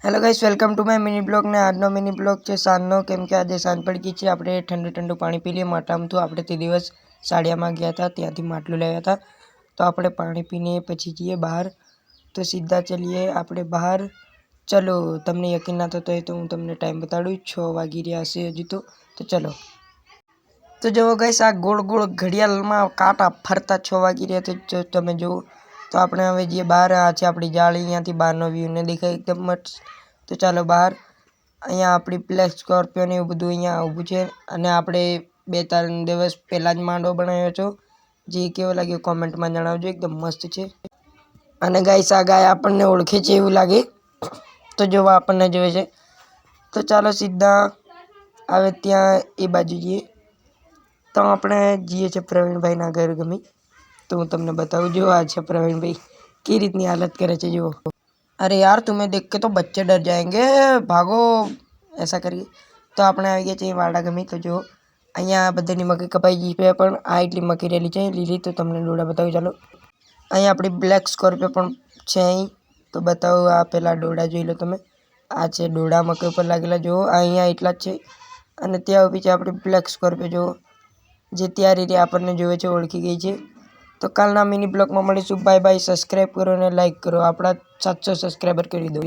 Hello guys welcome to my mini blog ने आज mini blog છે સાંજનો કેમ કે આજે સાંજ પડી ગઈ છે। આપણે ઠંડુ ઠંડુ પાણી પી લઈએ માટલામાંથી। આપણે તે દિવસ સાડિયામાં ગયા હતા, ત્યાંથી માટલું લાવ્યા હતા, તો આપણે પાણી પીને પછી જઈએ બહાર। તો સીધા ચલીએ આપણે બહાર। ચલો, તમને યકીન ના થતો હોય તો હું તમને ટાઈમ બતાડું। 6 વાગી રહ્યા છે હજી તો ચલો। તો જો ગાઈસ આ ગોળ ગોળ ઘડિયાળમાં કાંટા ફરતા 6 વાગી રહ્યા છે, જો તમે જુઓ। તો આપણે હવે જઈએ બહાર। આ છે આપણી જાળી, અહીંયાથી બહારનો વ્યૂ ને દેખાય એકદમ મસ્ત। તો ચાલો બહાર। અહીંયા આપણી બ્લેક સ્કોર્પિયો ને એવું બધું અહીંયા ઊભું છે, અને આપણે 2-3 દિવસ પહેલાં જ માંડવો બનાવ્યો છો, જે કેવો લાગ્યો કોમેન્ટમાં જણાવજો, એકદમ મસ્ત છે। અને ગાઈસ આ ગાય આપણને ઓળખે છે એવું લાગે, તો જો આપણને જોવે છે। તો ચાલો સીધા હવે ત્યાં એ બાજુ જઈએ। તો આપણે જઈએ છીએ પ્રવીણભાઈના ઘર ગમી। तो હું તમને बताऊँ, जो आज है प्रवीण भाई की રીતની हालत करे છે जो। अरे यार तुम्हें देख के तो बच्चे डर जाएंगे, भागो ऐसा करिए। तो આપણે આવી ગયા છીએ વાડા ગમી। તો જો અહીંયા બધાની મકઈ કપાઈ ગઈ છે, પણ આ એટલી મકઈ રહેલી છે લીલી। તો તમને ડોડા બતાવું ચાલો। અહીંયા આપણી બ્લેક સ્કોર્પિયો પણ છે અહીં, તો બતાવો। આ પેલા ડોડા જોઈ લો તમે, આ છે ડોડા મકઈ ઉપર લાગેલા, જો અહીંયા એટલા જ છે। અને ત્યાં ઊભી છે આપણી બ્લેક સ્કોર્પિયો, જો જે ત્યાં રીતે આપણને જોવે છે, ઓળખી ગઈ છે। તો કાલના મિની બ્લોગમાં મળીશું। Bye bye. સબસ્ક્રાઈબ કરો અને લાઈક કરો, આપણા 700 સબસ્ક્રાઈબર કરી દો।